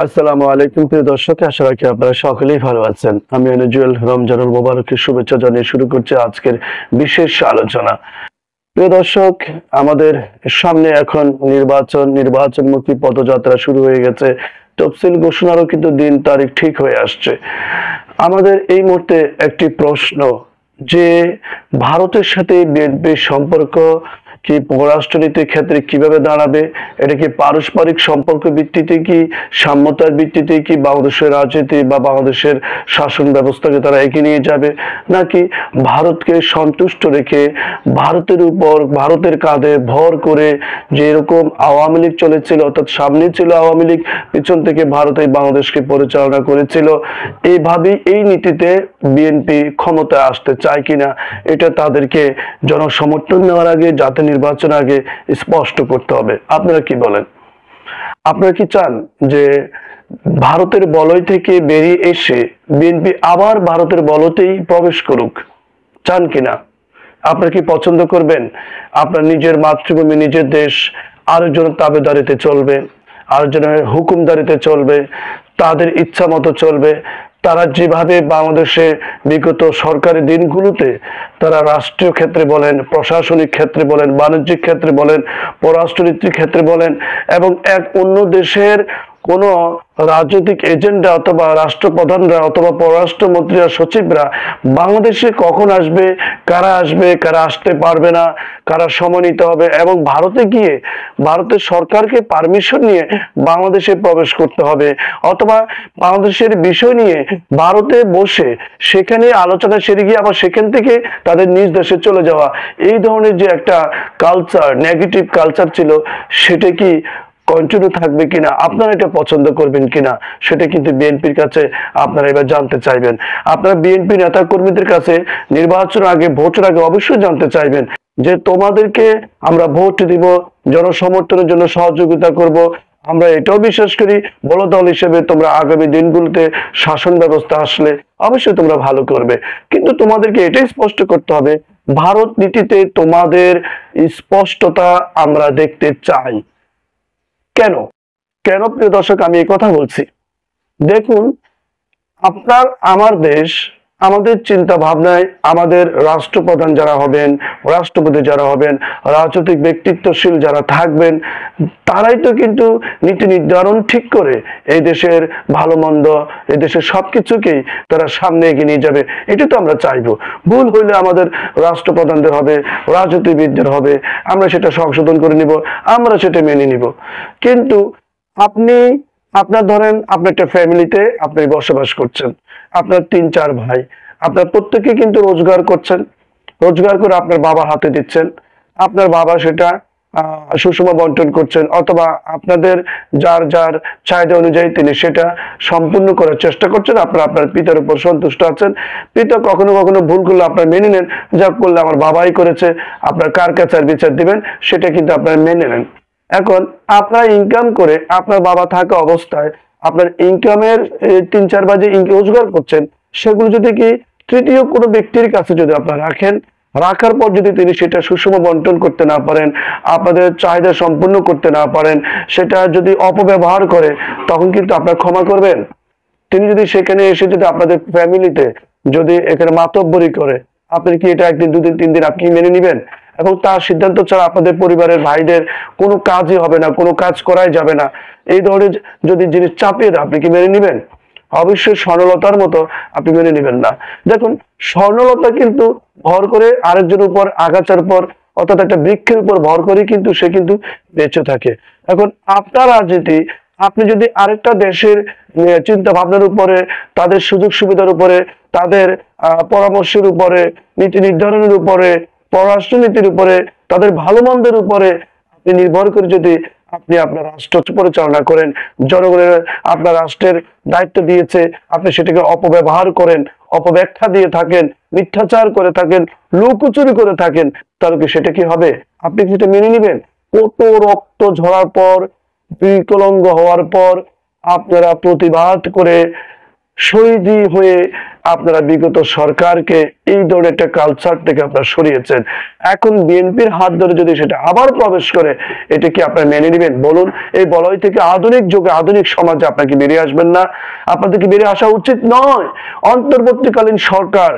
আসসালামু আলাইকুম প্রিয় দর্শক, আশা রাখি আপনারা সকলেই ভালো আছেন। আমি জুয়েল রমজানুল মোবারকের শুভেচ্ছা জানিয়ে শুরু করছি আজকের বিশেষ আলোচনা। প্রিয় দর্শক, আমাদের সামনে এখন নির্বাচনমুখী পদযাত্রা শুরু হয়ে গেছে। তফসিল ঘোষণারও কিন্তু দিন তারিখ ঠিক হয়ে আসছে। আমাদের এই মুহূর্তে একটি প্রশ্ন, যে ভারতের সাথে বিএনপির সম্পর্ক কি পররাষ্ট্রনীতির ক্ষেত্রে কিভাবে দাঁড়াবে? এটা কি পারস্পরিক সম্পর্ক ভিত্তিতে, কি সাম্যতার ভিত্তিতে, কি বাংলাদেশের রাজনীতি বা বাংলাদেশের শাসন ব্যবস্থাকে তারা এগিয়ে নিয়ে যাবে, নাকি ভারতকে সন্তুষ্ট রেখে ভারতের কাঁধে ভর করে, যে এরকম আওয়ামী লীগ চলেছিল, অর্থাৎ সামনে ছিল আওয়ামী লীগ, পিছন থেকে ভারত এই বাংলাদেশকে পরিচালনা করেছিল, এইভাবেই এই নীতিতে বিএনপি ক্ষমতায় আসতে চায় কিনা, এটা তাদেরকে জনসমর্থন নেওয়ার আগে, জাতীয় নির্বাচন আগে স্পষ্ট করতে হবে। আপনারা কি বলেন? আপনারা কি চান যে ভারতের বলয় থেকে বেরিয়ে এসে বিএনপি আবার ভারতের বলতেই প্রবেশ করুক? চান কিনা? আপনারা কি পছন্দ করবেন আপনার নিজের মাতৃভূমি, নিজের দেশ আরেকজনের তাবেদারিতে চলবে, আরেকজনের হুকুমদারিতে চলবে, তাদের ইচ্ছা মতো চলবে? তারা যেভাবে বাংলাদেশে বিগত সরকারি দিনগুলোতে তারা রাষ্ট্রীয় ক্ষেত্রে বলেন, প্রশাসনিক ক্ষেত্রে বলেন, বাণিজ্যিক ক্ষেত্রে বলেন, পররাষ্ট্রনীতির ক্ষেত্রে বলেন, এবং এক অন্য দেশের কোনো রাজনৈতিক এজেন্ডা অথবা রাষ্ট্রপ্রধানরা অথবা পররাষ্ট্রমন্ত্রীরা, সচিবরা বাংলাদেশে কখন আসবে, কারা আসতে পারবে না, কারা সময় নিতে হবে, এবং ভারতে গিয়ে ভারতের সরকারকে পারমিশন নিয়ে বাংলাদেশে প্রবেশ করতে হবে, অথবা বাংলাদেশের বিষয় নিয়ে ভারতে বসে সেখানে আলোচনা সেরে গিয়ে আবার সেখান থেকে তাদের নিজ দেশে চলে যাওয়া, এই ধরনের যে একটা কালচার, নেগেটিভ কালচার ছিল, সেটা কি কন্টিনিউ থাকবে কিনা, আপনারা এটা পছন্দ করবেন কিনা, সেটা কিন্তু বিএনপির কাছে আপনারা এবার জানতে চাইবেন। আপনারা বিএনপি নেতা কর্মীদের কাছে নির্বাচন আগে, ভোটের আগে অবশ্যই জানতে চাইবেন যে তোমাদেরকে আমরা ভোট দিব, জনসমর্থনের জন্য সহযোগিতা করব, আমরা এটাও বিশ্বাস করি বড় দল হিসেবে তোমরা আগামী দিনগুলোতে শাসন ব্যবস্থা আসলে অবশ্যই তোমরা ভালো করবে। কিন্তু তোমাদেরকে এটাই স্পষ্ট করতে হবে, ভারত নীতিতে তোমাদের স্পষ্টতা আমরা দেখতে চাই। কেন কেন প্রিয় দর্শক আমি এই কথা বলছি? দেখুন, আপনার আমার দেশ, আমাদের চিন্তা ভাবনায় আমাদের রাষ্ট্রপ্রধান যারা হবেন, রাষ্ট্রপতি যারা হবেন, রাজনৈতিক ব্যক্তিত্বশীল যারা থাকবেন, তারাই তো কিন্তু নীতি নির্ধারণ ঠিক করে এই দেশের ভালো মন্দ, এই দেশের সবকিছুকেই তারা সামনে এগিয়ে নিয়ে যাবে। এটা তো আমরা চাইবো। ভুল হইলে আমাদের রাষ্ট্রপ্রধানদের হবে, রাজনীতিবিদদের হবে, আমরা সেটা সংশোধন করে নিব, আমরা সেটা মেনে নিব। কিন্তু আপনি আপনার ধরেন, আপনি একটা ফ্যামিলিতে আপনি বসবাস করছেন, আপনার ৩-৪ ভাই, আপনার প্রত্যেকে কিন্তু রোজগার করছেন, রোজগার করে আপনার বাবার হাতে দিচ্ছেন, আপনার বাবা সেটা সুষম বন্টন করছেন, অথবা আপনাদের যার যার চাহিদা অনুযায়ী তিনি সেটা সম্পূর্ণ করার চেষ্টা করছেন। আপনার আপনার পিতার উপর সন্তুষ্ট আছেন। পিতা কখনো কখনো ভুল করলে আপনার মেনে নেন, যা করলে আমার বাবাই করেছে, আপনার কার কাছে আর বিচার দিবেন, সেটা কিন্তু আপনার মেনে নেন। এখন আপনারা ইনকাম করে, আপনার বাবা থাকা অবস্থায় আপনার ইনকামের ৩-৪ বাজে রোজগার করছেন, সেগুলো যদি কি তৃতীয় কোনো ব্যক্তির কাছে যদি আপনারা রাখার পর যদি তিনি সেটা সুষম বন্টন করতে না পারেন, আপনাদের চাহিদা সম্পূর্ণ করতে না পারেন, সেটা যদি অপব্যবহার করে, তখন কিন্তু আপনারা ক্ষমা করবেন? তিনি যদি সেখানে এসে যদি আপনাদের ফ্যামিলিতে যদি এখানে মাতব্বরি করে, আপনি কি এটা ১ দিন ২ দিন ৩ দিন আপনি মেনে নেবেন? এবং তার সিদ্ধান্ত ছাড়া আপনাদের পরিবারের ভাইদের কোনো কাজই হবে না, কোনো কাজ করাই যাবে না, এই ধরনের যদি জিনিস চাপিয়ে দেয়, আপনি কি মেনে নেবেন? অবশ্যই স্বর্ণলতার মতো আপনি মেনে নেবেন না। দেখুন, স্বর্ণলতা কিন্তু ভর করে আরেকজনের উপর আগাছার উপর, অর্থাৎ একটা বৃক্ষের উপর ভর করে কিন্তু সে কিন্তু বেঁচে থাকে। এখন আপনার রাজনীতি, আপনি যদি আরেকটা দেশের চিন্তা ভাবনার উপরে, তাদের সুযোগ সুবিধার উপরে, তাদের পরামর্শের উপরে, নীতি নির্ধারণের উপরে, পররাষ্ট্রনীতির উপরে, তাদের ভালো মন্দের উপরে আপনি নির্ভর করে যদি আপনি আপনার রাষ্ট্র পরিচালনা করেন, জনগণের আপনার রাষ্ট্রের দায়িত্ব দিয়েছে, আপনি সেটাকে অপব্যবহার করেন, অপব্যাখ্যা দিয়ে থাকেন, মিথ্যাচার করে থাকেন, লুকোচুরি করে থাকেন, তাহলে কি সেটা কি হবে? আপনি কি সেটা মেনে নেবেন? কত রক্ত ঝরার পর, বিকলাঙ্গ হওয়ার পর আপনারা প্রতিবাদ করে শহীদি হয়ে আপনারা বিগত সরকারকে এই ধরনের একটা কালচার থেকে আপনারা সরিয়েছেন। এখন বিএনপির হাত ধরে যদি সেটা আবার প্রবেশ করে, এটা কি আপনারা মেনে নেবেন? বলুন, এই বলয় থেকে আধুনিক যুগে আধুনিক সমাজে আপনাকে বেরিয়ে আসবেন না? আপনাদেরকে বেরিয়ে আসা উচিত নয়। অন্তর্বর্তীকালীন সরকার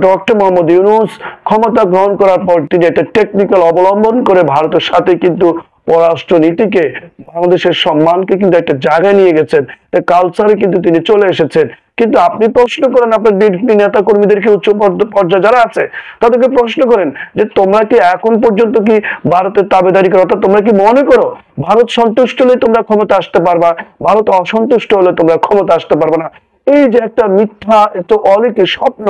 ডক্টর মোহাম্মদ ইউনূস ক্ষমতা গ্রহণ করার পর তিনি একটা টেকনিক্যাল অবলম্বন করে ভারতের সাথে কিন্তু পররাষ্ট্র নীতিকে, বাংলাদেশের সম্মানকে কিন্তু একটা জায়গায় নিয়ে গেছেন, কালচারে কিন্তু তিনি চলে এসেছেন। কিন্তু আপনি প্রশ্ন করেন আপনার বিএনপি নেতা কর্মীদেরকে, উচ্চ পর্যায়ে যারা আছে তাদেরকে প্রশ্ন করেন যে তোমরা কি এখন পর্যন্ত কি ভারতের তাবেদারি করো? অর্থাৎ তোমরা কি মনে করো ভারত সন্তুষ্ট হলে তোমরা ক্ষমতা আসতে পারবা, ভারত অসন্তুষ্ট হলে তোমরা ক্ষমতা আসতে পারবে না? এই যে একটা মিথ্যা, একটা অলিক স্বপ্ন,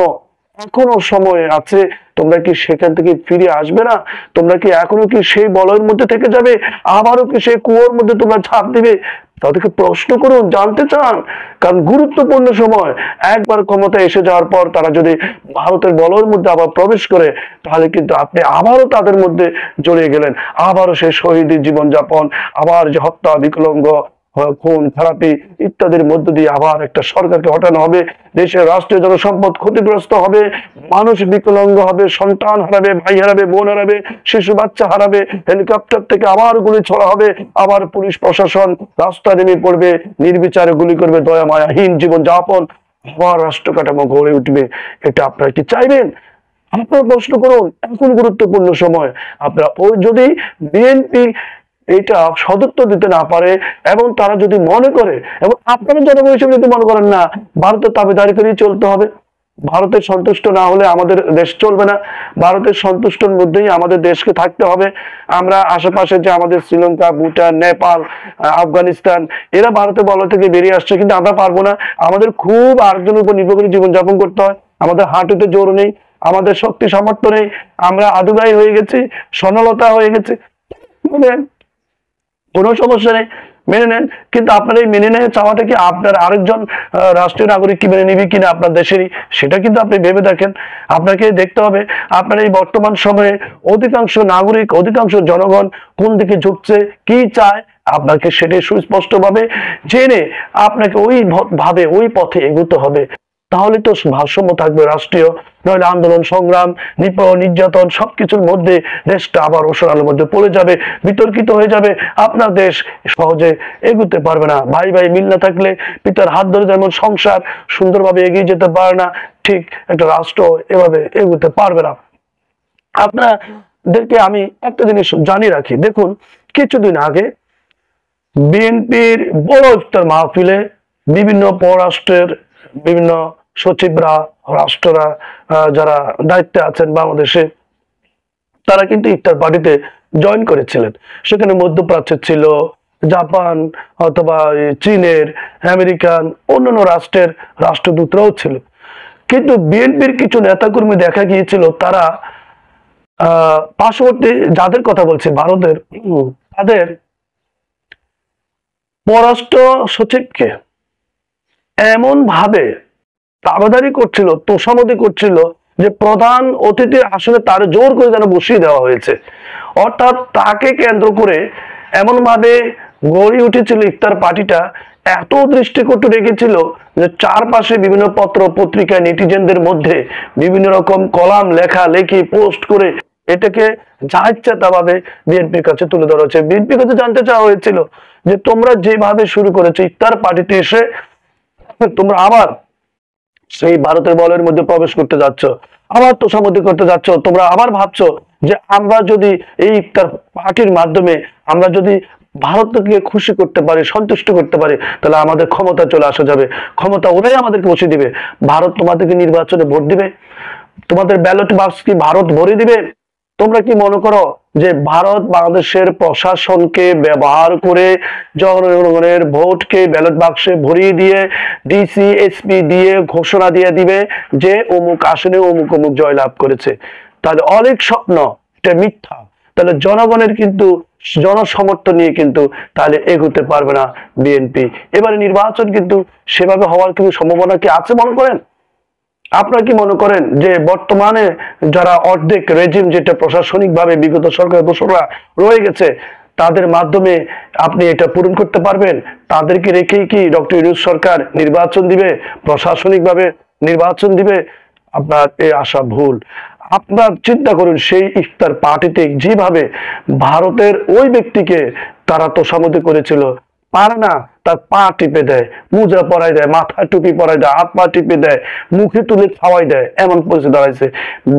এখনো সময় আছে। তোমরা কি সেখান থেকে ফিরে আসবে না? তোমরা কি এখনো কি সেই বলয়ের মধ্যে থেকে যাবে? আবারও কি সেই কুয়োর মধ্যে তোমরা ঝাঁপ দিবে? তাদেরকে প্রশ্ন করুন, জানতে চান। কারণ গুরুত্বপূর্ণ সময়, একবার ক্ষমতা এসে যাওয়ার পর তারা যদি ভারতের বলয়ের মধ্যে আবার প্রবেশ করে, তাহলে কিন্তু আপনি আবারও তাদের মধ্যে জড়িয়ে গেলেন। আবারও সেই শহীদ জীবনযাপন, আবার যে হত্যা, বিকলঙ্গ, খুন খারাপি ইত্যাদির মধ্য দিয়ে আবার একটা সরকারকে হটানো হবে। দেশের রাষ্ট্রীয় জনসম্পদ ক্ষতিগ্রস্ত হবে, মানুষ বিকলাঙ্গ হবে, সন্তান হারাবে, ভাই হারাবে, বোন হারাবে, শিশু বাচ্চা হারাবে, হেলিকপ্টার থেকে আবার গুলি ছোড়া হবে, আবার পুলিশ প্রশাসন রাস্তায় নেমে পড়বে, নির্বিচারে গুলি করবে, দয়া মায়াহীন জীবন যাপন, আবার রাষ্ট্র কাঠামো গড়ে উঠবে। এটা আপনারা কি চাইবেন? আপনারা প্রশ্ন করুন। এখন গুরুত্বপূর্ণ সময়। আপনারা ওই যদি বিএনপি এটা সদুত্তর দিতে না পারে এবং তারা যদি মনে করে, এবং আপনারা জনগণ হিসেবে যদি মনে করেন না ভারতের তাবেদারি করেই চলতে হবে, ভারতের সন্তুষ্ট না হলে আমাদের দেশ চলবে না, ভারতের সন্তুষ্টর মধ্যেই আমাদের দেশকে থাকতে হবে, আমরা আশেপাশে যে আমাদের শ্রীলঙ্কা, ভুটান, নেপাল, আফগানিস্তান, এরা ভারতের বলয় থেকে বেরিয়ে আসছে, কিন্তু আমরা পারবো না। আমাদের খুব আরেকজনের উপর নির্ভর করে জীবনযাপন করতে হয়। আমাদের হাঁটুতে জোর নেই, আমাদের শক্তি সামর্থ্য নেই, আমরা আদুবাই হয়ে গেছি, সনলতা হয়ে গেছে, মানে কোনো সমস্যা নেই, মেনে নেন। কিন্তু আপনার এই মেনে নেয় চাওয়াটা কি আপনার আরেকজন রাষ্ট্রীয় নাগরিক কি মেনে নিবি কিনা আপনার দেশেরই, সেটা কিন্তু আপনি ভেবে দেখেন। আপনাকে দেখতে হবে আপনার এই বর্তমান সময়ে অধিকাংশ নাগরিক, অধিকাংশ জনগণ কোন দিকে ঝুঁকছে, কি চায়, আপনাকে সেটাই সুস্পষ্টভাবে জেনে আপনাকে ওই ভাবে ওই পথে এগোতে হবে। তাহলে তো ভারসাম্য থাকবে রাষ্ট্রীয়, নইলে আন্দোলন, সংগ্রাম, নির্যাতন সবকিছুর মধ্যে দেশটা আবার ওসরালের মধ্যে পড়ে যাবে, বিতর্কিত হয়ে যাবে। আপনার দেশ সহজে এগোতে পারবে না। ভাই ভাই মিল না থাকলে পিতার হাত ধরে যেমন সংসার সুন্দরভাবে এগিয়ে যেতে পারে না, ঠিক একটা রাষ্ট্র এভাবে এগোতে পারবে না। আপনাদেরকে আমি একটা জিনিস জানিয়ে রাখি, দেখুন কিছুদিন আগে বিএনপির বড় ইফতার মাহফিলে বিভিন্ন পররাষ্ট্রের বিভিন্ন সচিবরা, রাষ্ট্ররা যারা দায়িত্বে আছেন বাংলাদেশে, তারা কিন্তু ইফতার পার্টিতে জয়েন করেছিলেন। সেখানে মধ্যপ্রাচ্যের ছিল, জাপান অথবা চীনের, আমেরিকান, অন্যান্য রাষ্ট্রের রাষ্ট্রদূতরাও ছিল। কিন্তু বিএনপির কিছু নেতাকর্মী দেখা গিয়েছিল তারা পার্শ্ববর্তী, যাদের কথা বলছি ভারতের, তাদের পররাষ্ট্র সচিবকে এমন ভাবে তাবেদারি করছিল, তোষামোদি করছিল যে প্রধান অতিথির আসলে তার জোর করে যেন বসিয়ে দেওয়া হয়েছে। অর্থাৎ তাকে কেন্দ্র করে এমন ভাবে গড়ে উঠেছিল ইফতার পার্টিটা, এত দৃষ্টিকটু রেখেছিল যে চারপাশে বিভিন্ন পত্র পত্রিকা, নেটিজেনদের মধ্যে বিভিন্ন রকম কলাম লেখা লেখি পোস্ট করে এটাকে যা ইচ্ছা তা ভাবে বিএনপির কাছে তুলে ধরা হয়েছে। বিএনপির কাছে জানতে চাওয়া হয়েছিল যে তোমরা যেভাবে শুরু করেছো ইফতার পার্টিতে এসে তোমরা আবার সেই ভারতের বলয়ের মধ্যে প্রবেশ করতে যাচ্ছ, আবার তোষামোদি করতে যাচ্ছ, তোমরা আবার ভাবছো যে আমরা যদি এই ইফতার পার্টির মাধ্যমে আমরা যদি ভারতকে খুশি করতে পারি, সন্তুষ্ট করতে পারি, তাহলে আমাদের ক্ষমতা চলে আসা যাবে, ক্ষমতা ওরাই আমাদেরকে বসিয়ে দিবে। ভারত তোমাদেরকে নির্বাচনে ভোট দিবে, তোমাদের ব্যালট বাক্স কি ভারত ভরে দিবে? তোমরা কি মনে করো যে ভারত বাংলাদেশের প্রশাসনকে ব্যবহার করে জনগণের ভোটকে ব্যালট বাক্সে ভরিয়ে দিয়ে ডিসি এসপি দিয়ে ঘোষণা দিয়ে দিবে যে অমুক আসনে অমুক অমুক জয়লাভ করেছে? তাহলে অনেক স্বপ্ন, এটা মিথ্যা। তাহলে জনগণের কিন্তু জনসমর্থন নিয়ে কিন্তু তাহলে এগোতে পারবে না বিএনপি। এবারে নির্বাচন কিন্তু সেভাবে হওয়ার কিন্তু সম্ভাবনা কি আছে মনে করেন? আপনারা কি মনে করেন যে বর্তমানে যারা অর্ধেক রেজিম, যেটা প্রশাসনিক ভাবে বিগত সরকার দোসররা রয়ে গেছে, তাদের মাধ্যমে আপনি এটা পূরণ করতে পারবেন? তাদেরকে রেখেই কি ডক্টর ইউনূস সরকার নির্বাচন দিবে, প্রশাসনিকভাবে নির্বাচন দিবে? আপনার এই আশা ভুল। আপনার চিন্তা করুন, সেই ইফতার পার্টিতে যেভাবে ভারতের ওই ব্যক্তিকে তারা তোষামোদী করেছিল, পারে না, তার পা টিপে দেয়, মোজা পরাই দেয়, মাথায় টুপি পরাই দেয়, হাত পা টিপে দেয়, মুখে তুলে খাওয়াই দেয়, এমন পরিস্থিতি দাঁড়াইছে।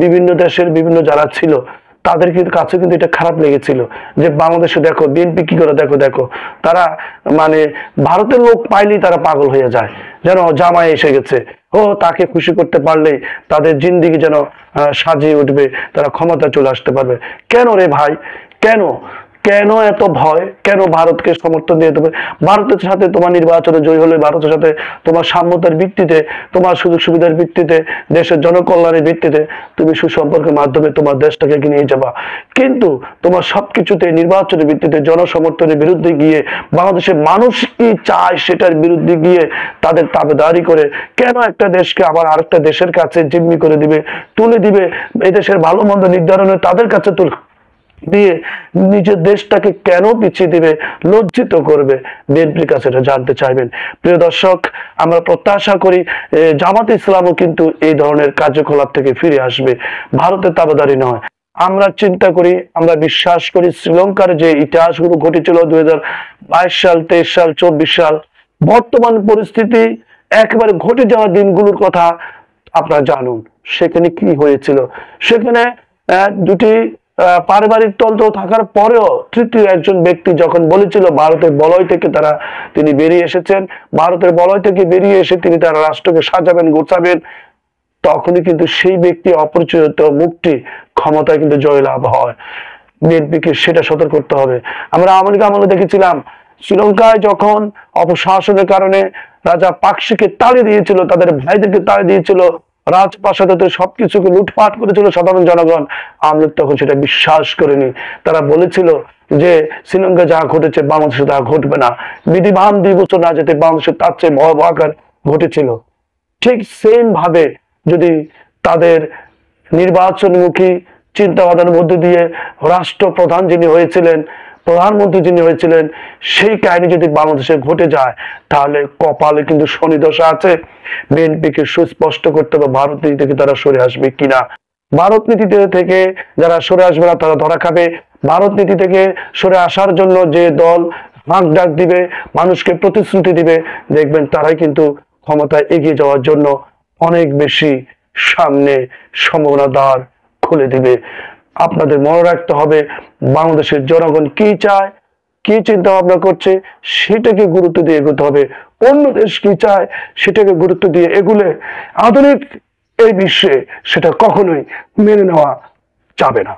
বিভিন্ন দেশের বিভিন্ন যারা ছিল তাদের কিন্তু কাছে কিন্তু এটা খারাপ লেগেছিল যে বাংলাদেশে দেখো বিএনপি কি করে, দেখো দেখো তারা মানে ভারতের লোক পাইলেই তারা পাগল হয়ে যায়, যেন জামাই এসে গেছে, ও তাকে খুশি করতে পারলেই তাদের জিন্দিগি যেন সাজিয়ে উঠবে, তারা ক্ষমতা চলে আসতে পারবে। কেন রে ভাই, কেন কেন এত ভয়? কেন ভারতকে সমর্থন দিয়ে দেবে? ভারতের সাথে তোমার নির্বাচনে জয়ী হলে, ভারতের সাথে তোমার সাম্যতার ভিত্তিতে, তোমার সুযোগ সুবিধার ভিত্তিতে, দেশের জনকল্যাণের ভিত্তিতে তুমি সুসম্পর্কের মাধ্যমে তোমার দেশটাকে নিয়ে যাবা। কিন্তু তোমার সবকিছুতে নির্বাচনের ভিত্তিতে জনসমর্থনের বিরুদ্ধে গিয়ে, বাংলাদেশের মানুষ কি চায় সেটার বিরুদ্ধে গিয়ে তাদের তাবেদারি করে কেন একটা দেশকে আবার আরেকটা দেশের কাছে জিম্মি করে দিবে, তুলে দিবে, এদেশের ভালো মন্দ নির্ধারণে তাদের কাছে দিয়ে নিজের দেশটাকে কেন পিছিয়ে দিবে, লজ্জিত করবে? বিএনপির কাছে এটা জানতে চাইবেন। প্রিয় দর্শক, আমরা প্রত্যাশা করি জামাত ইসলামও কিন্তু এই ধরনের কার্যকলাপ থেকে ফিরে আসবে, ভারতের তাবেদারি নয়। আমরা চিন্তা করি, আমরা বিশ্বাস করি শ্রীলঙ্কার যে ইতিহাসগুলো ঘটেছিল 2022 সাল, 23 সাল, 24 সাল, বর্তমান পরিস্থিতি একেবারে ঘটে যাওয়া দিনগুলোর কথা আপনারা জানুন। সেখানে কি হয়েছিল? সেখানে দুটি পারিবারিক তন্ত্র থাকার পরেও তৃতীয় একজন ব্যক্তি যখন বলেছিল ভারতের বলয় থেকে তিনি বেরিয়ে এসেছেন, ভারতের বলয় থেকে বেরিয়ে এসে তিনি তার রাষ্ট্রকে সাজাবেন, গোছাবেন, তখনই কিন্তু সেই ব্যক্তি অপরিচিত মুক্তি ক্ষমতায় কিন্তু জয়লাভ হয়। বিএনপিকে সেটা সতর্ক করতে হবে। আমরা আওয়ামী লীগ আমলে দেখেছিলাম শ্রীলঙ্কায় যখন অপশাসনের কারণে রাজা পাকসিকে তাড়িয়ে দিয়েছিল, তাদের ভাইদেরকে তাড়িয়ে দিয়েছিল, রাজপ্রাসাদে সবকিছুকে লুটপাট করেছিল সাধারণ জনগণ, আওয়ামী লীগ তখন সেটা বিশ্বাস করেনি। তারা বলেছিল যে শ্রীলঙ্কা যা ঘটেছে বাংলাদেশে তা ঘটবে না, বিধিমান 2 বছর না যেতে বাংলাদেশে তার চেয়ে ভয়াবহ আকার ঘটেছিল। ঠিক সেম ভাবে যদি তাদের নির্বাচনমুখী চিন্তা ভাবনার মধ্যে দিয়ে রাষ্ট্রপ্রধান যিনি হয়েছিলেন, প্রধানমন্ত্রী যিনি হয়েছিলেন, সেই কাহিনী যদি বাংলাদেশে ঘটে যায়, তাহলে কপালে কিন্তু শনি দশা আছে। বিএনপিকে সুস্পষ্ট করতে হবে ভারত নীতি থেকে তারা সরে আসবে কিনা। ভারত নীতি থেকে যারা সরে আসবে না তারা ধরা খাবে। ভারত নীতি থেকে সরে আসার জন্য যে দল হাঁক ডাক দিবে, মানুষকে প্রতিশ্রুতি দিবে, দেখবেন তারাই কিন্তু ক্ষমতায় এগিয়ে যাওয়ার জন্য অনেক বেশি সামনে সম্ভাবনা দ্বার খুলে দিবে। আপনাদের মনে রাখতে হবে বাংলাদেশের জনগণ কি চায়, কি চিন্তা ভাবনা করছে, সেটাকে গুরুত্ব দিয়ে এগোতে হবে। অন্য দেশ কি চায় সেটাকে গুরুত্ব দিয়ে এগুলে আধুনিক এই বিশ্বে সেটা কখনোই মেনে নেওয়া যাবে না।